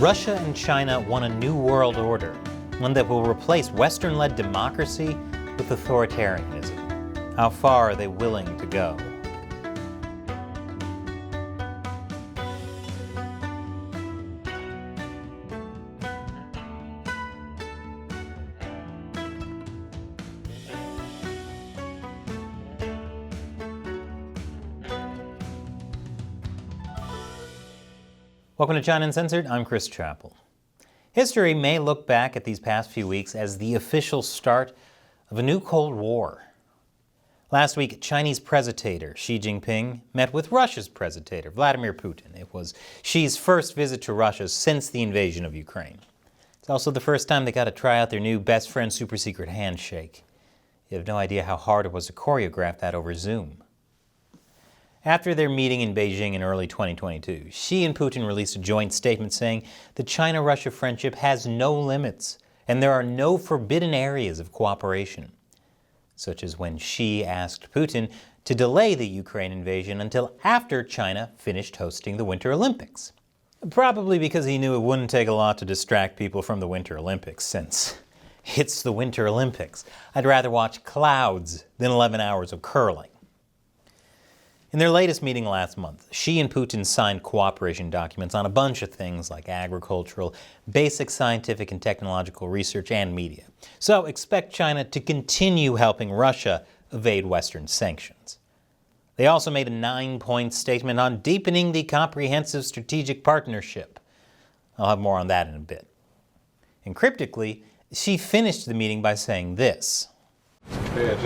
Russia and China want a new world order, one that will replace Western-led democracy with authoritarianism. How far are they willing to go? Welcome to China Uncensored. I'm Chris Chappell. History may look back at these past few weeks as the official start of a new Cold War. Last week, Chinese President Xi Jinping met with Russia's President Vladimir Putin. It was Xi's first visit to Russia since the invasion of Ukraine. It's also the first time they got to try out their new best friend super secret handshake. You have no idea how hard it was to choreograph that over Zoom. After their meeting in Beijing in early 2022, Xi and Putin released a joint statement saying the China-Russia friendship has no limits and there are no forbidden areas of cooperation, such as when Xi asked Putin to delay the Ukraine invasion until after China finished hosting the Winter Olympics. Probably because he knew it wouldn't take a lot to distract people from the Winter Olympics, since it's the Winter Olympics. I'd rather watch clouds than 11 hours of curling. In their latest meeting last month, Xi and Putin signed cooperation documents on a bunch of things like agricultural, basic scientific and technological research, and media. So expect China to continue helping Russia evade Western sanctions. They also made a 9-point statement on deepening the comprehensive strategic partnership. I'll have more on that in a bit. And cryptically, Xi finished the meeting by saying this. Это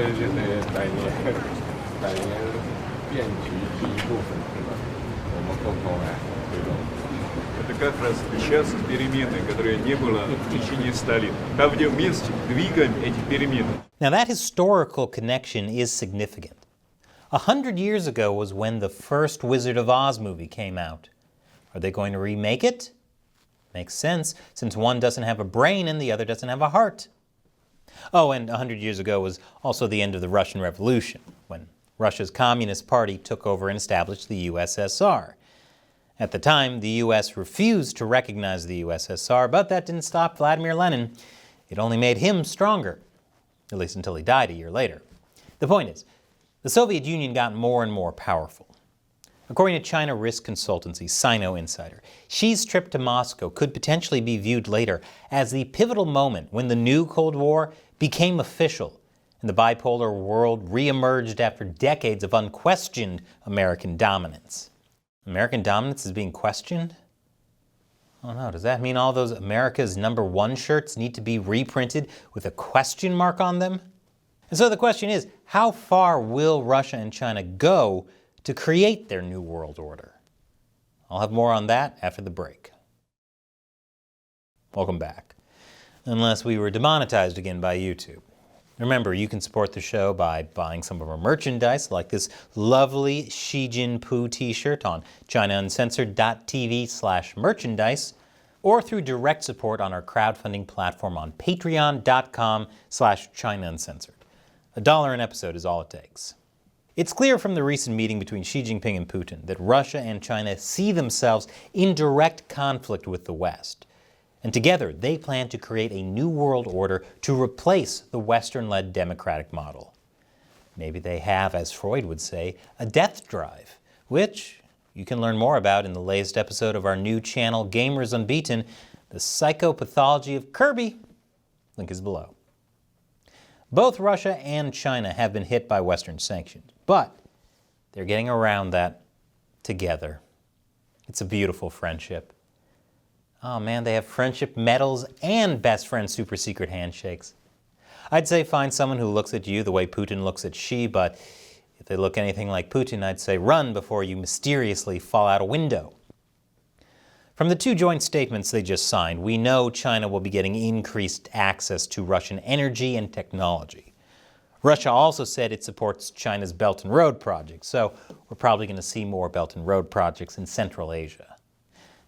как раз сейчас перемены, которые не было в течение 100 лет. Там вместе двигаем эти перемены. Now that historical connection is significant. 100 years ago was when the first Wizard of Oz movie came out. Are they going to remake it? Makes sense, since one doesn't have a brain and the other doesn't have a heart. Oh, and 100 years ago was also the end of the Russian Revolution, when Russia's Communist Party took over and established the USSR. At the time, the US refused to recognize the USSR, but that didn't stop Vladimir Lenin. It only made him stronger, at least until he died a year later. The point is, the Soviet Union got more and more powerful. According to China risk consultancy China Uncensored, Xi's trip to Moscow could potentially be viewed later as the pivotal moment when the new Cold War became official and the bipolar world re-emerged after decades of unquestioned American dominance. American dominance is being questioned? Oh no, does that mean all those America's #1 shirts need to be reprinted with a question mark on them? And so the question is, how far will Russia and China go to create their new world order? I'll have more on that after the break. Welcome back. Unless we were demonetized again by YouTube. Remember, you can support the show by buying some of our merchandise, like this lovely Xi Jinping t-shirt on ChinaUncensored.tv/merchandise, or through direct support on our crowdfunding platform on patreon.com/ChinaUncensored. $1 an episode is all it takes. It's clear from the recent meeting between Xi Jinping and Putin that Russia and China see themselves in direct conflict with the West. And together, they plan to create a new world order to replace the Western-led democratic model. Maybe they have, as Freud would say, a death drive, which you can learn more about in the latest episode of our new channel, Gamers Unbeaten, The Psychopathology of Kirby. Link is below. Both Russia and China have been hit by Western sanctions, but they're getting around that together. It's a beautiful friendship. Oh man, they have friendship medals and best friend super secret handshakes. I'd say find someone who looks at you the way Putin looks at Xi, but if they look anything like Putin, I'd say run before you mysteriously fall out a window. From the two joint statements they just signed, we know China will be getting increased access to Russian energy and technology. Russia also said it supports China's Belt and Road project, so we're probably going to see more Belt and Road projects in Central Asia.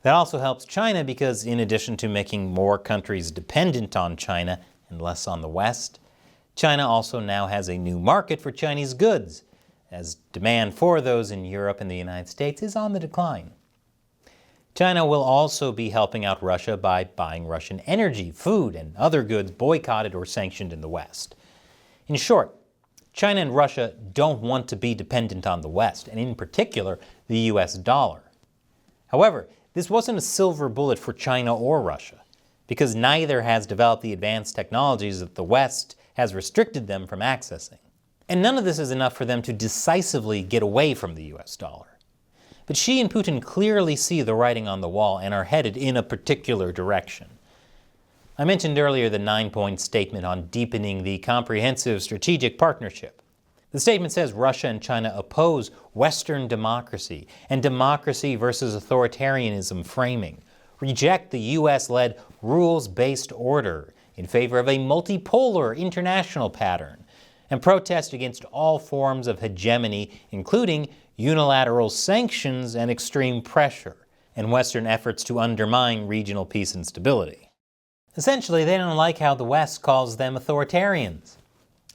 That also helps China because in addition to making more countries dependent on China and less on the West, China also now has a new market for Chinese goods, as demand for those in Europe and the United States is on the decline. China will also be helping out Russia by buying Russian energy, food, and other goods boycotted or sanctioned in the West. In short, China and Russia don't want to be dependent on the West, and in particular, the US dollar. However, this wasn't a silver bullet for China or Russia, because neither has developed the advanced technologies that the West has restricted them from accessing. And none of this is enough for them to decisively get away from the US dollar. But Xi and Putin clearly see the writing on the wall and are headed in a particular direction. I mentioned earlier the 9-point statement on deepening the comprehensive strategic partnership. The statement says Russia and China oppose Western democracy and democracy versus authoritarianism framing, reject the US-led rules-based order in favor of a multipolar international pattern, and protest against all forms of hegemony, including unilateral sanctions and extreme pressure, and Western efforts to undermine regional peace and stability. Essentially, they don't like how the West calls them authoritarians.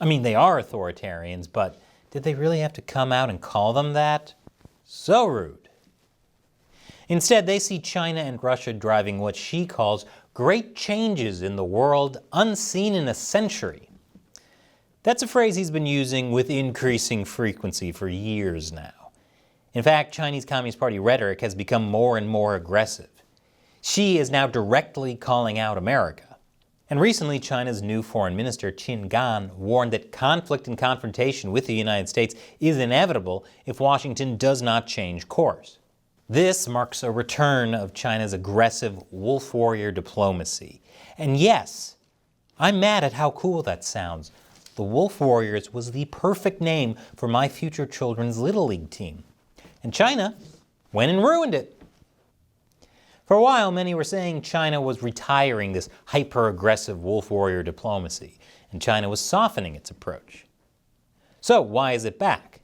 I mean, they are authoritarians, but did they really have to come out and call them that? So rude. Instead, they see China and Russia driving what Xi calls great changes in the world unseen in a century. That's a phrase he's been using with increasing frequency for years now. In fact, Chinese Communist Party rhetoric has become more and more aggressive. Xi is now directly calling out America. And recently, China's new foreign minister, Qin Gang, warned that conflict and confrontation with the United States is inevitable if Washington does not change course. This marks a return of China's aggressive wolf warrior diplomacy. And yes, I'm mad at how cool that sounds. The Wolf Warriors was the perfect name for my future children's Little League team. And China went and ruined it. For a while, many were saying China was retiring this hyper-aggressive wolf warrior diplomacy, and China was softening its approach. So why is it back,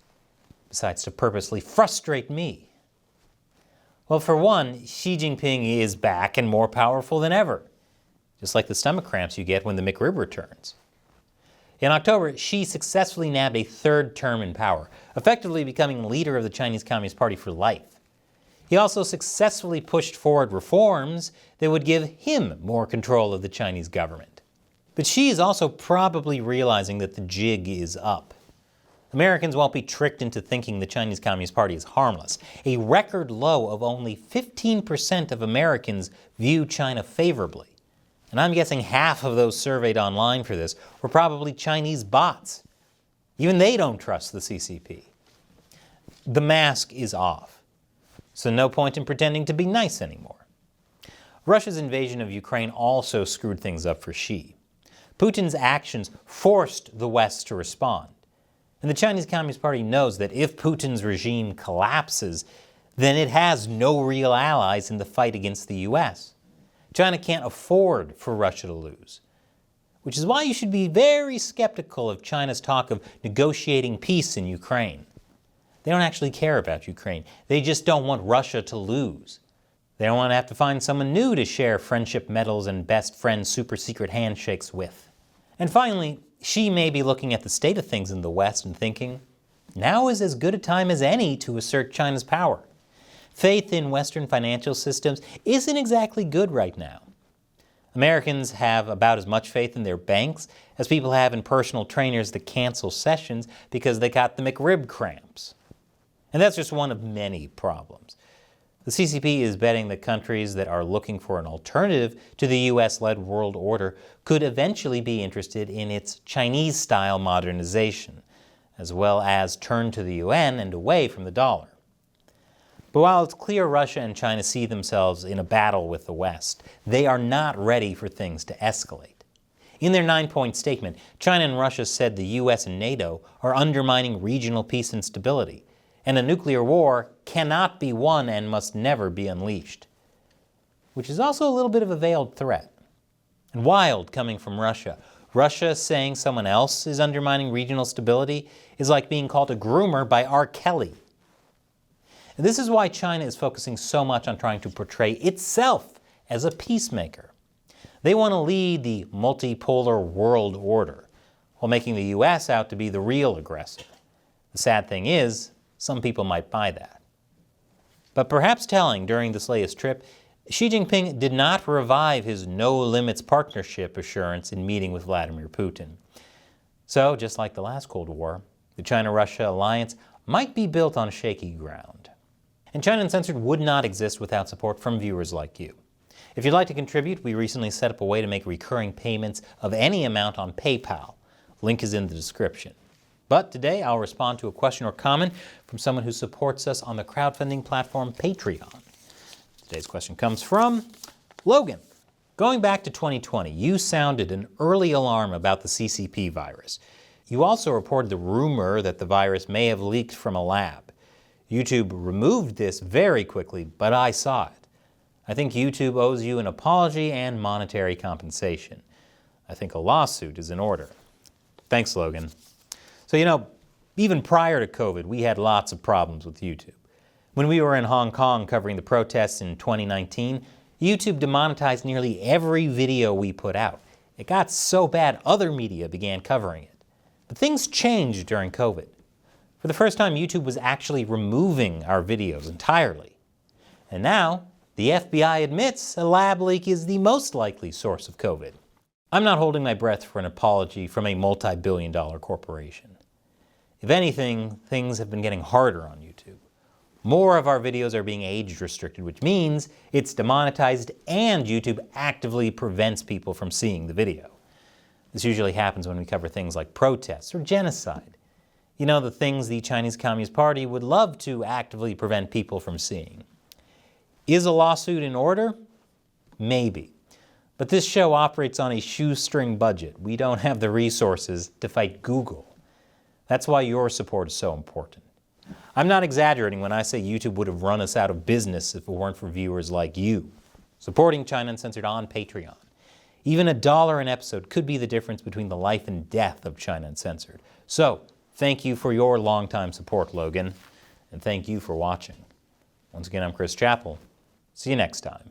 besides to purposely frustrate me? Well, for one, Xi Jinping is back and more powerful than ever, just like the stomach cramps you get when the McRib returns. In October, Xi successfully nabbed a third term in power, effectively becoming leader of the Chinese Communist Party for life. He also successfully pushed forward reforms that would give him more control of the Chinese government. But Xi is also probably realizing that the jig is up. Americans won't be tricked into thinking the Chinese Communist Party is harmless. A record low of only 15% of Americans view China favorably. And I'm guessing half of those surveyed online for this were probably Chinese bots. Even they don't trust the CCP. The mask is off, so no point in pretending to be nice anymore. Russia's invasion of Ukraine also screwed things up for Xi. Putin's actions forced the West to respond. And the Chinese Communist Party knows that if Putin's regime collapses, then it has no real allies in the fight against the US. China can't afford for Russia to lose, which is why you should be very skeptical of China's talk of negotiating peace in Ukraine. They don't actually care about Ukraine. They just don't want Russia to lose. They don't want to have to find someone new to share friendship medals and best friend super secret handshakes with. And finally, Xi may be looking at the state of things in the West and thinking, now is as good a time as any to assert China's power. Faith in Western financial systems isn't exactly good right now. Americans have about as much faith in their banks as people have in personal trainers that cancel sessions because they got the McRib cramps. And that's just one of many problems. The CCP is betting that countries that are looking for an alternative to the US-led world order could eventually be interested in its Chinese-style modernization, as well as turn to the UN and away from the dollar. But while it's clear Russia and China see themselves in a battle with the West, they are not ready for things to escalate. In their 9-point statement, China and Russia said the US and NATO are undermining regional peace and stability, and a nuclear war cannot be won and must never be unleashed. Which is also a little bit of a veiled threat. And wild coming from Russia. Russia saying someone else is undermining regional stability is like being called a groomer by R. Kelly. And this is why China is focusing so much on trying to portray itself as a peacemaker. They want to lead the multipolar world order, while making the US out to be the real aggressor. The sad thing is, some people might buy that. But perhaps telling during this latest trip, Xi Jinping did not revive his no-limits partnership assurance in meeting with Vladimir Putin. So, just like the last Cold War, the China-Russia alliance might be built on shaky ground. And China Uncensored would not exist without support from viewers like you. If you'd like to contribute, we recently set up a way to make recurring payments of any amount on PayPal. Link is in the description. But today I'll respond to a question or comment from someone who supports us on the crowdfunding platform Patreon. Today's question comes from Logan. Going back to 2020, you sounded an early alarm about the CCP virus. You also reported the rumor that the virus may have leaked from a lab. YouTube removed this very quickly, but I saw it. I think YouTube owes you an apology and monetary compensation. I think a lawsuit is in order. Thanks, Logan. So, even prior to COVID, we had lots of problems with YouTube. When we were in Hong Kong covering the protests in 2019, YouTube demonetized nearly every video we put out. It got so bad other media began covering it. But things changed during COVID. For the first time, YouTube was actually removing our videos entirely. And now, the FBI admits a lab leak is the most likely source of COVID. I'm not holding my breath for an apology from a multi-billion-dollar corporation. If anything, things have been getting harder on YouTube. More of our videos are being age restricted, which means it's demonetized and YouTube actively prevents people from seeing the video. This usually happens when we cover things like protests or genocide. The things the Chinese Communist Party would love to actively prevent people from seeing. Is a lawsuit in order? Maybe. But this show operates on a shoestring budget. We don't have the resources to fight Google. That's why your support is so important. I'm not exaggerating when I say YouTube would have run us out of business if it weren't for viewers like you, supporting China Uncensored on Patreon. Even $1 an episode could be the difference between the life and death of China Uncensored. So, thank you for your longtime support, Logan, and thank you for watching. Once again, I'm Chris Chappell. See you next time.